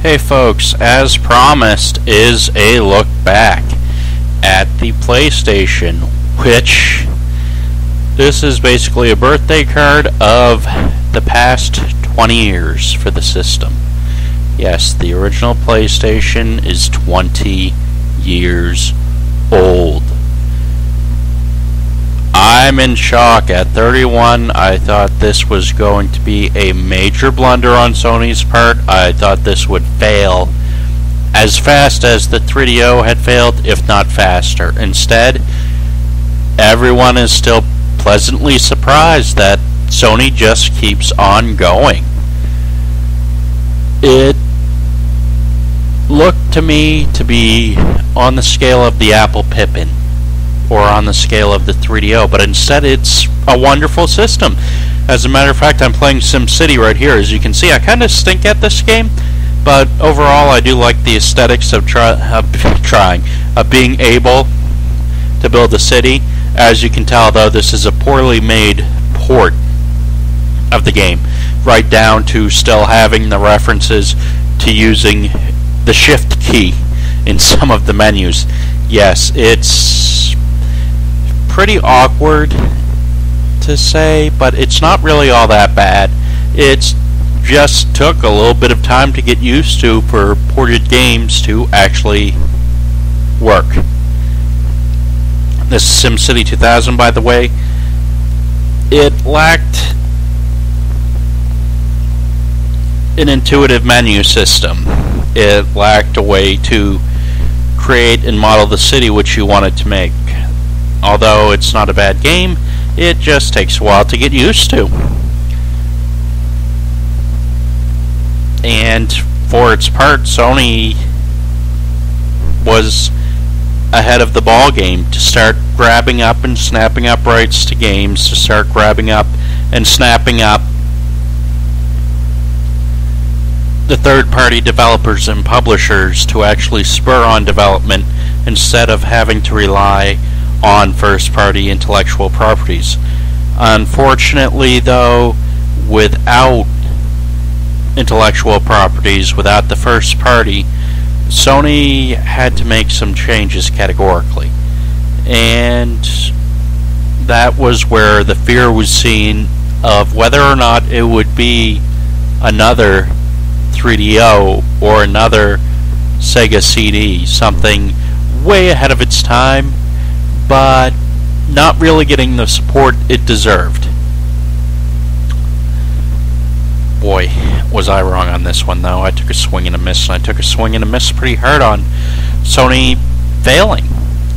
Hey folks, as promised is a look back at the PlayStation, which this is basically a birthday card of the past 20 years for the system. Yes, the original PlayStation is 20 years old. I'm in shock. At 31, I thought this was going to be a major blunder on Sony's part. I thought this would fail as fast as the 3DO had failed, if not faster. Instead, everyone is still pleasantly surprised that Sony just keeps on going. It looked to me to be on the scale of the Apple Pippin, or on the scale of the 3DO, but instead it's a wonderful system. As a matter of fact, I'm playing SimCity right here. As you can see, I kind of stink at this game, but overall I do like the aesthetics of being able to build a city. As you can tell, though, this is a poorly made port of the game, right down to still having the references to using the shift key in some of the menus. Yes, it's pretty awkward to say, but it's not really all that bad. It just took a little bit of time to get used to for ported games to actually work. This is SimCity 2000, by the way. It lacked an intuitive menu system. It lacked a way to create and model the city which you wanted to make. Although it's not a bad game, it just takes a while to get used to. And for its part, Sony was ahead of the ball game to start grabbing up and snapping up rights to games, to start grabbing up and snapping up the third-party developers and publishers to actually spur on development instead of having to rely on first-party intellectual properties. Unfortunately, though, without intellectual properties, without the first party, Sony had to make some changes categorically. And that was where the fear was seen of whether or not it would be another 3DO or another Sega CD, something way ahead of its time, but not really getting the support it deserved. Boy, was I wrong on this one, though. I took a swing and a miss, and I took a swing and a miss pretty hard on Sony failing.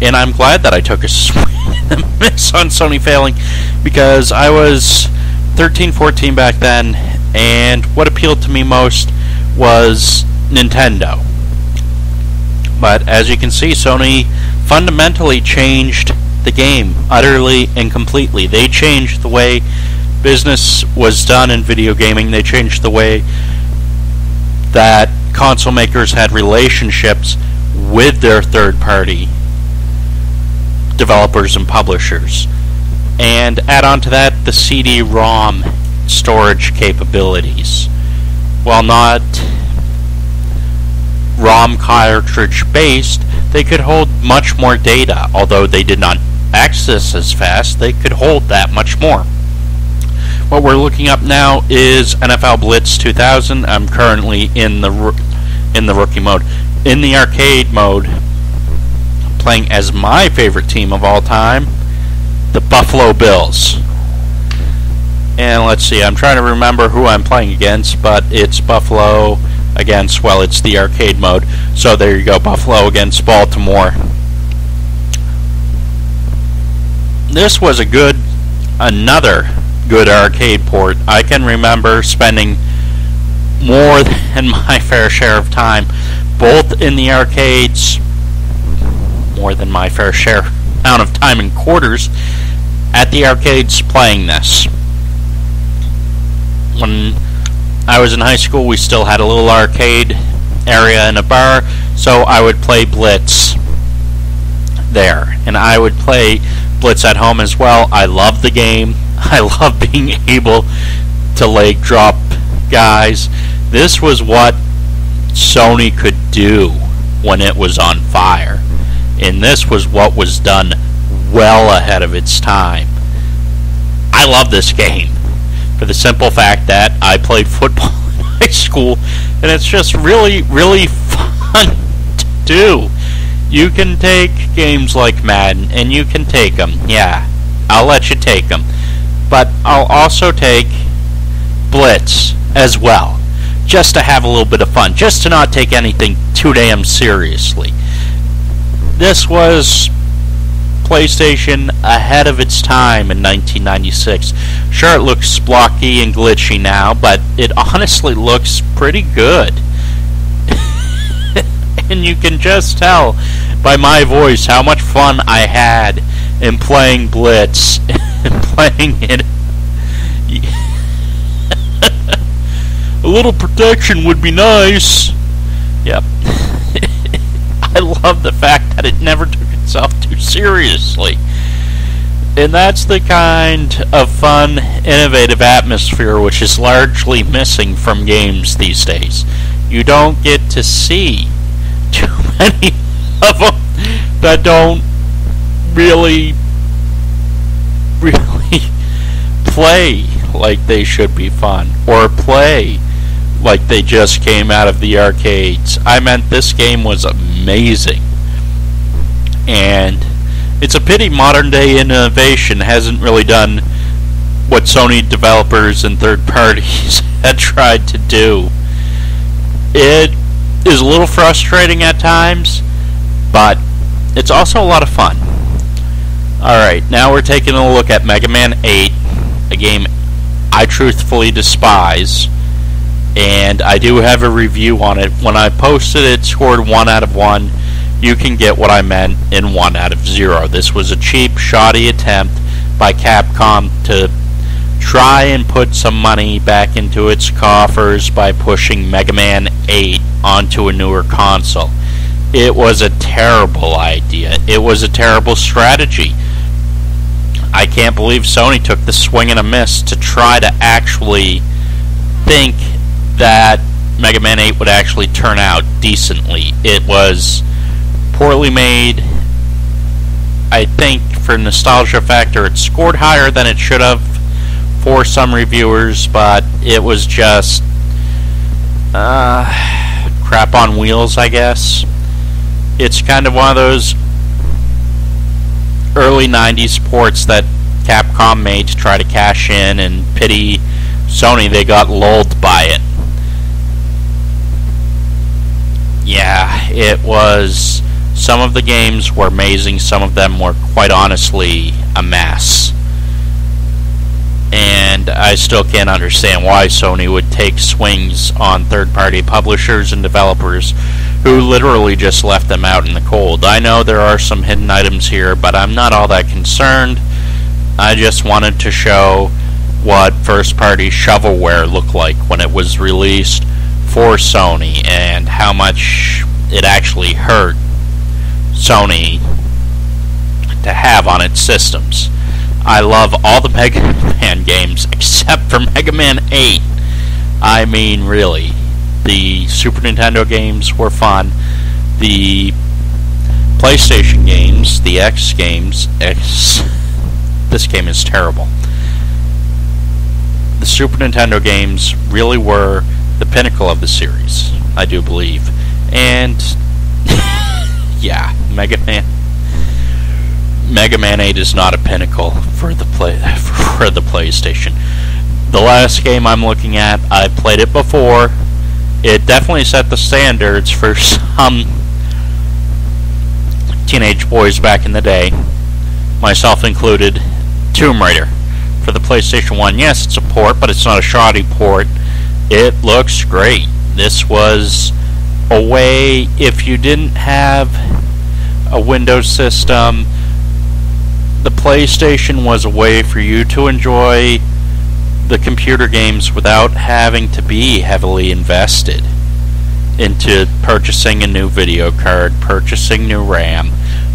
And I'm glad that I took a swing and a miss on Sony failing, because I was 13, 14 back then, and what appealed to me most was Nintendo. But as you can see, Sony fundamentally changed the game utterly and completely. They changed the way business was done in video gaming. They changed the way that console makers had relationships with their third-party developers and publishers. And add on to that the CD-ROM storage capabilities. While not ROM cartridge based, they could hold much more data. Although they did not access as fast, they could hold that much more. What we're looking up now is NFL Blitz 2000. I'm currently in the rookie mode. In the arcade mode, playing as my favorite team of all time, the Buffalo Bills. And let's see, I'm trying to remember who I'm playing against, but it's Buffalo against, well, it's the arcade mode. So there you go, Buffalo against Baltimore. This was another good arcade port. I can remember spending more than my fair share of time, both in the arcades, more than my fair share amount of time in quarters, at the arcades playing this. When I was in high school, we still had a little arcade area in a bar, so I would play Blitz there. And I would play Blitz at home as well. I love the game. I love being able to leg drop guys. This was what Sony could do when it was on fire. And this was what was done well ahead of its time. I love this game for the simple fact that I played football in high school, and it's just really, really fun to do. You can take games like Madden, and you can take them. Yeah, I'll let you take them. But I'll also take Blitz as well, just to have a little bit of fun, just to not take anything too damn seriously. This was PlayStation ahead of its time in 1996. Sure, it looks blocky and glitchy now, but it honestly looks pretty good. And you can just tell by my voice how much fun I had in playing Blitz and playing it. A little protection would be nice. Yep. I love the fact that it never took itself too seriously. And that's the kind of fun, innovative atmosphere which is largely missing from games these days. You don't get to see too many of them that don't really play like they should be fun, or play like they just came out of the arcades. I meant, this game was amazing. And it's a pity modern day innovation hasn't really done what Sony developers and third parties had tried to do. It is a little frustrating at times, but it's also a lot of fun. Alright, now we're taking a look at Mega Man 8, a game I truthfully despise, and I do have a review on it. When I posted it, scored 1 out of 1. You can get what I meant in 1 out of 0. This was a cheap, shoddy attempt by Capcom to try and put some money back into its coffers by pushing Mega Man 8 onto a newer console. It was a terrible idea. It was a terrible strategy. I can't believe Sony took the swing and a miss to try to actually think that Mega Man 8 would actually turn out decently. It was poorly made. I think for nostalgia factor it scored higher than it should have for some reviewers, but it was just crap on wheels, I guess. It's kind of one of those early 90s ports that Capcom made to try to cash in, and pity Sony, they got lulled by it. Yeah, it was... Some of the games were amazing, some of them were quite honestly a mess. And I still can't understand why Sony would take swings on third-party publishers and developers who literally just left them out in the cold. I know there are some hidden items here, but I'm not all that concerned. I just wanted to show what first-party shovelware looked like when it was released for Sony, and how much it actually hurt Sony to have on its systems. I love all the Mega Man games except for Mega Man 8. I mean, really. The Super Nintendo games were fun. The PlayStation games, the X games, this game is terrible. The Super Nintendo games really were the pinnacle of the series, I do believe. And yeah, Mega Man 8 is not a pinnacle for the PlayStation. The last game I'm looking at, I played it before. It definitely set the standards for some teenage boys back in the day, myself included. Tomb Raider for the PlayStation 1. Yes, it's a port, but it's not a shoddy port. It looks great. This was a way, if you didn't have a Windows system, the PlayStation was a way for you to enjoy the computer games without having to be heavily invested into purchasing a new video card, purchasing new RAM,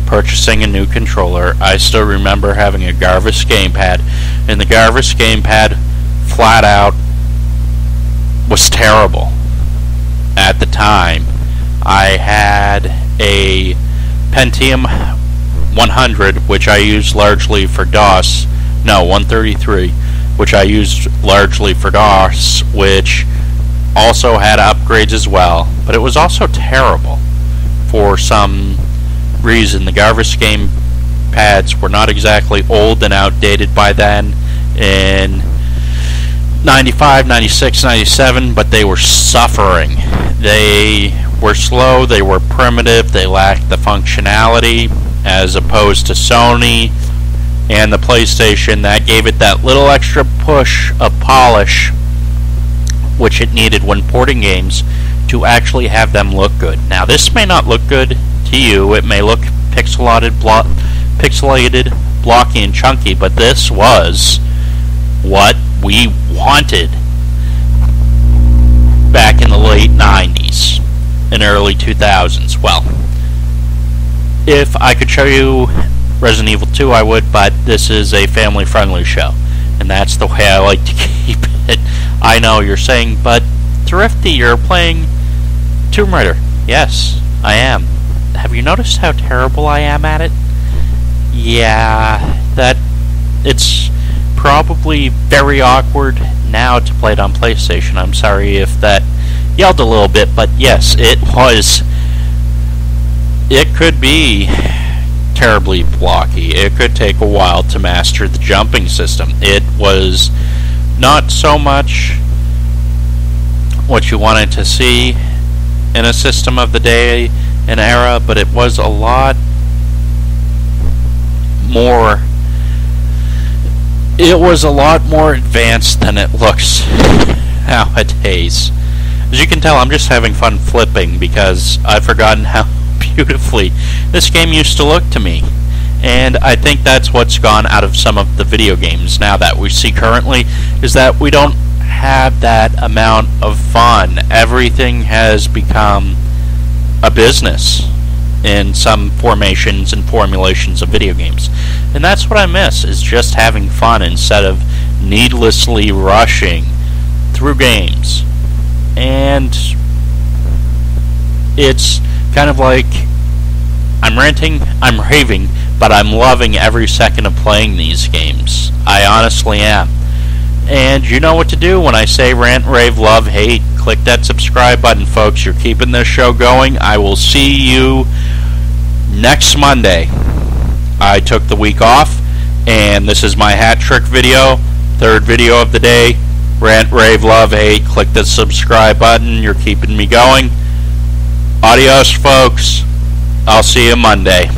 purchasing a new controller. I still remember having a Garvis gamepad, and the Garvis gamepad flat out was terrible. at the time. I had a Pentium 100, which I used largely for DOS. No, 133, which I used largely for DOS, which also had upgrades as well. But it was also terrible for some reason. The Garvis game pads were not exactly old and outdated by then in 95, 96, 97, but they were suffering. They were slow, they were primitive, they lacked the functionality, as opposed to Sony and the PlayStation that gave it that little extra push of polish which it needed when porting games to actually have them look good. Now this may not look good to you, it may look pixelated, blocky and chunky, but this was what we wanted back in the late 90s and early 2000s. Well, if I could show you Resident Evil 2 I would, but this is a family friendly show and that's the way I like to keep it. I know you're saying, but Thrifty, you're playing Tomb Raider. Yes, I am. Have you noticed how terrible I am at it? Yeah, it's probably very awkward now to play it on PlayStation. I'm sorry if that yelled a little bit, but yes, it could be terribly blocky. It could take a while to master the jumping system. It was not so much what you wanted to see in a system of the day and era, but it was a lot more advanced than it looks nowadays. As you can tell, I'm just having fun flipping because I've forgotten how beautifully this game used to look to me. And I think that's what's gone out of some of the video games now that we see currently, is that we don't have that amount of fun. Everything has become a business in some formations and formulations of video games. And that's what I miss, is just having fun instead of needlessly rushing through games. And it's kind of like I'm ranting, I'm raving, but I'm loving every second of playing these games. I honestly am. And you know what to do when I say rant, rave, love, hate. Click that subscribe button, folks. You're keeping this show going. I will see you next Monday. I took the week off, and this is my hat trick video, third video of the day. Rant, rave, love, hate. Click the subscribe button. You're keeping me going. Adios, folks. I'll see you Monday.